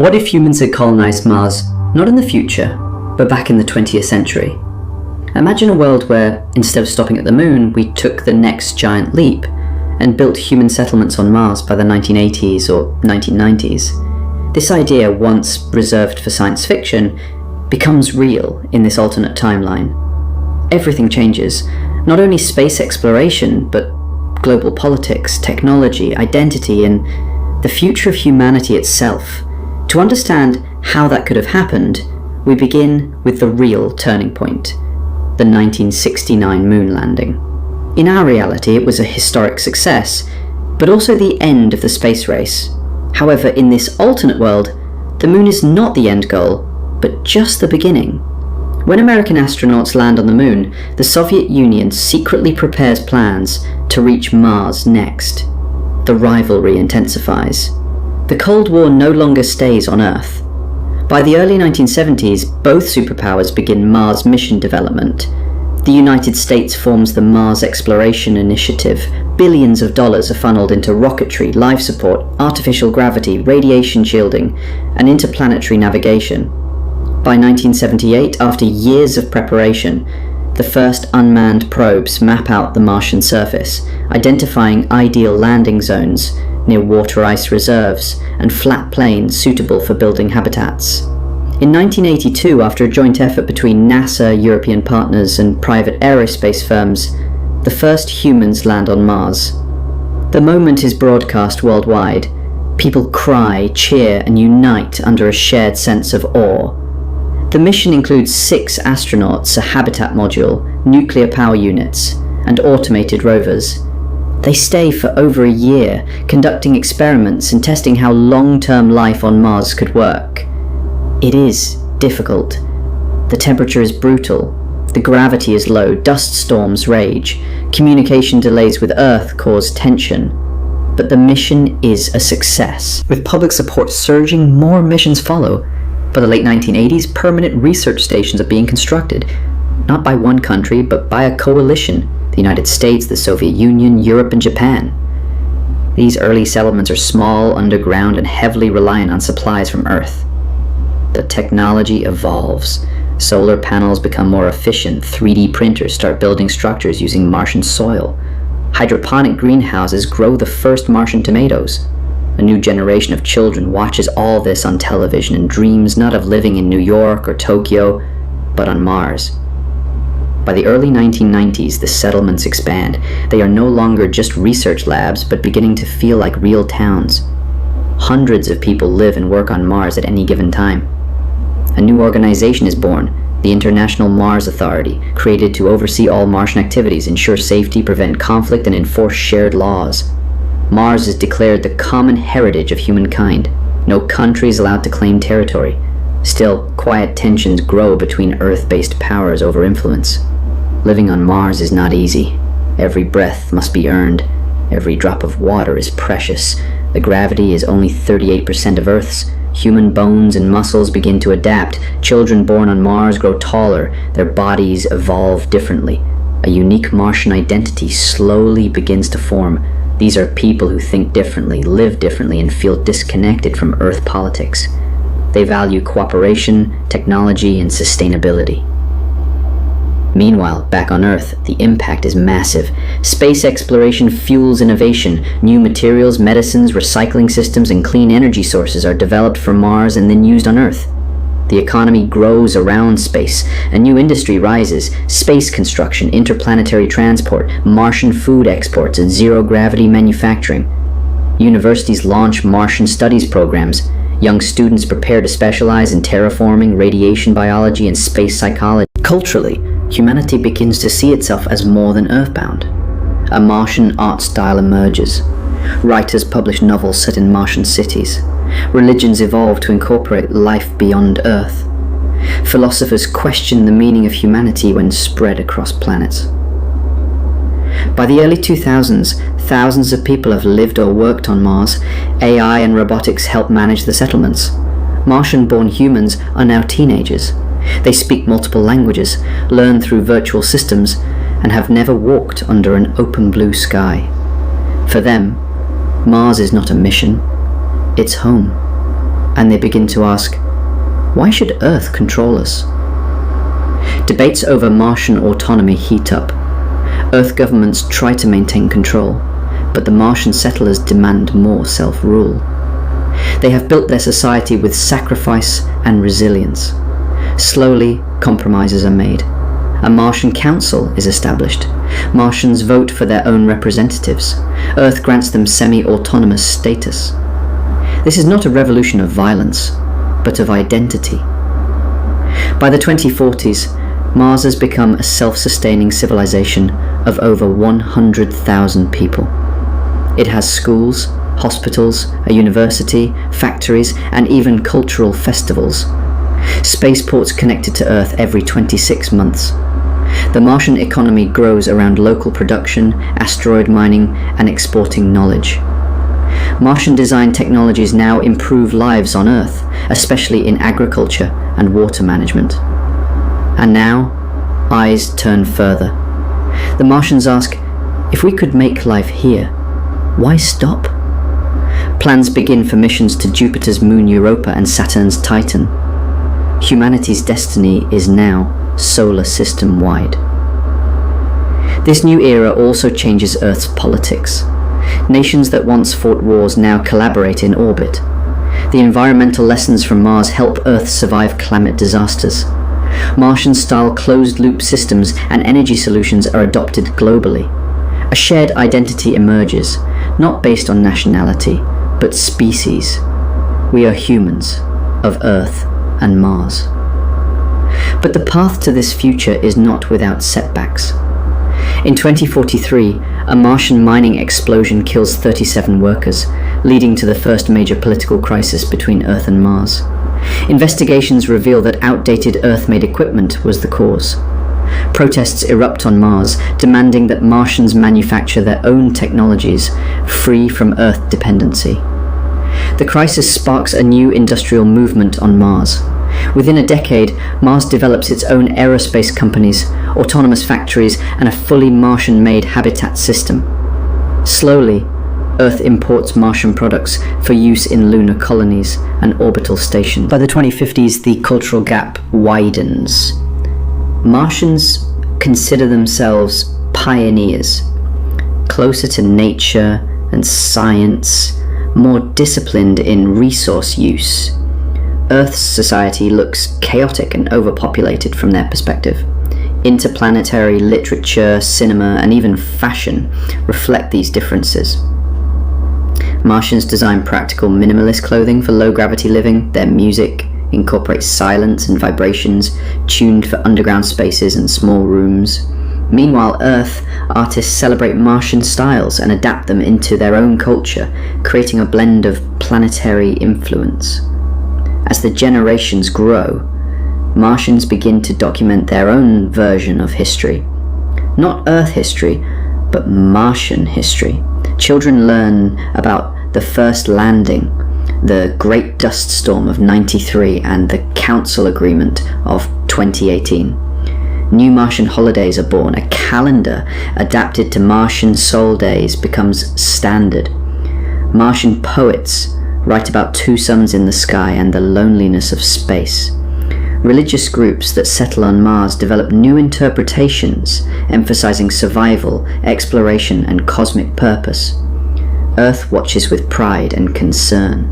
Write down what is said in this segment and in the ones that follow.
What if humans had colonized Mars, not in the future, but back in the 20th century? Imagine a world where, instead of stopping at the moon, we took the next giant leap and built human settlements on Mars by the 1980s or 1990s. This idea, once reserved for science fiction, becomes real in this alternate timeline. Everything changes, not only space exploration, but global politics, technology, identity, and the future of humanity itself. To understand how that could have happened, we begin with the real turning point, the 1969 moon landing. In our reality, it was a historic success, but also the end of the space race. However, in this alternate world, the moon is not the end goal, but just the beginning. When American astronauts land on the moon, the Soviet Union secretly prepares plans to reach Mars next. The rivalry intensifies. The Cold War no longer stays on Earth. By the early 1970s, both superpowers begin Mars mission development. The United States forms the Mars Exploration Initiative. Billions of dollars are funneled into rocketry, life support, artificial gravity, radiation shielding, and interplanetary navigation. By 1978, after years of preparation, the first unmanned probes map out the Martian surface, identifying ideal landing zones near water ice reserves and flat plains suitable for building habitats. In 1982, after a joint effort between NASA, European partners, and private aerospace firms, the first humans land on Mars. The moment is broadcast worldwide. People cry, cheer, and unite under a shared sense of awe. The mission includes 6 astronauts, a habitat module, nuclear power units, and automated rovers. They stay for over a year, conducting experiments and testing how long-term life on Mars could work. It is difficult. The temperature is brutal. The gravity is low, dust storms rage. Communication delays with Earth cause tension. But the mission is a success. With public support surging, more missions follow. By the late 1980s, permanent research stations are being constructed, not by one country, but by a coalition: the United States, the Soviet Union, Europe, and Japan. These early settlements are small, underground, and heavily reliant on supplies from Earth. The technology evolves. Solar panels become more efficient, 3D printers start building structures using Martian soil. Hydroponic greenhouses grow the first Martian tomatoes. A new generation of children watches all this on television and dreams not of living in New York or Tokyo, but on Mars. By the early 1990s, the settlements expand. They are no longer just research labs, but beginning to feel like real towns. Hundreds of people live and work on Mars at any given time. A new organization is born, the International Mars Authority, created to oversee all Martian activities, ensure safety, prevent conflict, and enforce shared laws. Mars is declared the common heritage of humankind. No country is allowed to claim territory. Still, quiet tensions grow between Earth-based powers over influence. Living on Mars is not easy. Every breath must be earned. Every drop of water is precious. The gravity is only 38% of Earth's. Human bones and muscles begin to adapt. Children born on Mars grow taller. Their bodies evolve differently. A unique Martian identity slowly begins to form. These are people who think differently, live differently, and feel disconnected from Earth politics. They value cooperation, technology, and sustainability. Meanwhile, back on Earth, the impact is massive. Space exploration fuels innovation. New materials, medicines, recycling systems, and clean energy sources are developed for Mars and then used on Earth. The economy grows around space. A new industry rises: space construction, interplanetary transport, Martian food exports, and zero-gravity manufacturing. Universities launch Martian studies programs. Young students prepare to specialize in terraforming, radiation biology, and space psychology. Culturally, humanity begins to see itself as more than earthbound. A Martian art style emerges. Writers publish novels set in Martian cities. Religions evolve to incorporate life beyond Earth. Philosophers question the meaning of humanity when spread across planets. By the early 2000s, thousands of people have lived or worked on Mars. AI and robotics help manage the settlements. Martian-born humans are now teenagers. They speak multiple languages, learn through virtual systems, and have never walked under an open blue sky. For them, Mars is not a mission, it's home. and they begin to ask, why should Earth control us? Debates over Martian autonomy heat up. Earth governments try to maintain control, but the Martian settlers demand more self-rule. They have built their society with sacrifice and resilience. Slowly, compromises are made. A Martian council is established. Martians vote for their own representatives. Earth grants them semi-autonomous status. This is not a revolution of violence, but of identity. By the 2040s, Mars has become a self-sustaining civilization of over 100,000 people. It has schools, hospitals, a university, factories, and even cultural festivals. Spaceports connected to Earth every 26 months. The Martian economy grows around local production, asteroid mining, and exporting knowledge. Martian design technologies now improve lives on Earth, especially in agriculture and water management. And now, eyes turn further. The Martians ask, if we could make life here, why stop? Plans begin for missions to Jupiter's moon Europa and Saturn's Titan. Humanity's destiny is now solar system-wide. This new era also changes Earth's politics. Nations that once fought wars now collaborate in orbit. The environmental lessons from Mars help Earth survive climate disasters. Martian-style closed-loop systems and energy solutions are adopted globally. A shared identity emerges, not based on nationality, but species. We are humans, of Earth and Mars. But the path to this future is not without setbacks. In 2043, a Martian mining explosion kills 37 workers, leading to the first major political crisis between Earth and Mars. Investigations reveal that outdated Earth-made equipment was the cause. Protests erupt on Mars, demanding that Martians manufacture their own technologies, free from Earth dependency. The crisis sparks a new industrial movement on Mars. Within a decade, Mars develops its own aerospace companies, autonomous factories, and a fully Martian-made habitat system. Slowly, Earth imports Martian products for use in lunar colonies and orbital stations. By the 2050s, the cultural gap widens. Martians consider themselves pioneers, closer to nature and science, more disciplined in resource use. Earth's society looks chaotic and overpopulated from their perspective. Interplanetary literature, cinema, and even fashion reflect these differences. Martians design practical minimalist clothing for low-gravity living. Their music incorporates silence and vibrations, tuned for underground spaces and small rooms. Meanwhile, Earth artists celebrate Martian styles and adapt them into their own culture, creating a blend of planetary influence. As the generations grow, Martians begin to document their own version of history. Not Earth history, but Martian history. Children learn about the first landing, the Great Dust Storm of '93, and the Council Agreement of 2018. New Martian holidays are born. A calendar adapted to Martian sol days becomes standard. Martian poets write about two suns in the sky and the loneliness of space. Religious groups that settle on Mars develop new interpretations, emphasizing survival, exploration, and cosmic purpose. Earth watches with pride and concern.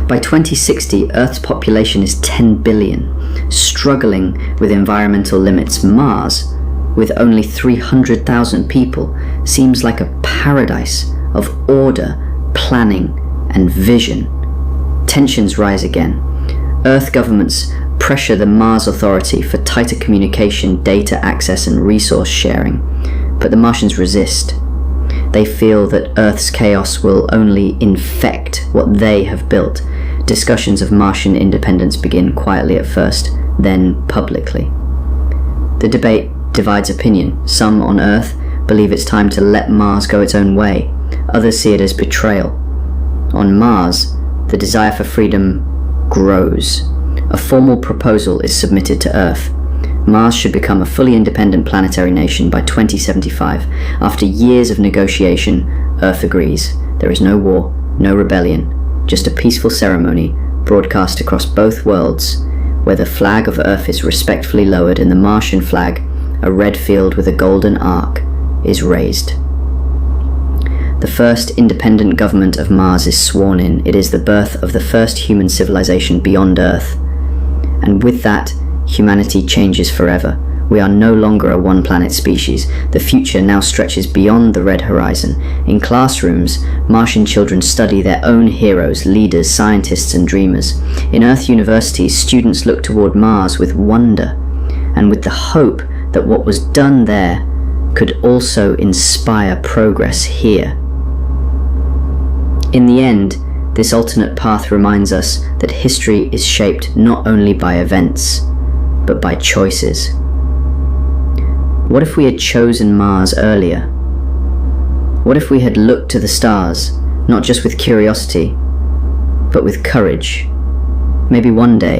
By 2060, Earth's population is 10 billion, struggling with environmental limits. Mars, with only 300,000 people, seems like a paradise of order, planning, and vision. Tensions rise again. Earth governments pressure the Mars Authority for tighter communication, data access, and resource sharing, but the Martians resist. They feel that Earth's chaos will only infect what they have built. Discussions of Martian independence begin quietly at first, then publicly. The debate divides opinion. Some on Earth believe it's time to let Mars go its own way. Others see it as betrayal. On Mars, the desire for freedom grows. A formal proposal is submitted to Earth. Mars should become a fully independent planetary nation by 2075. After years of negotiation, Earth agrees. There is no war, no rebellion, just a peaceful ceremony broadcast across both worlds, where the flag of Earth is respectfully lowered and the Martian flag, a red field with a golden arc, is raised. The first independent government of Mars is sworn in. It is the birth of the first human civilization beyond Earth. And with that, humanity changes forever. We are no longer a one-planet species. The future now stretches beyond the red horizon. In classrooms, Martian children study their own heroes, leaders, scientists, and dreamers. In Earth universities, students look toward Mars with wonder, and with the hope that what was done there could also inspire progress here. In the end, this alternate path reminds us that history is shaped not only by events, but by choices. What if we had chosen Mars earlier? What if we had looked to the stars, not just with curiosity, but with courage? Maybe one day,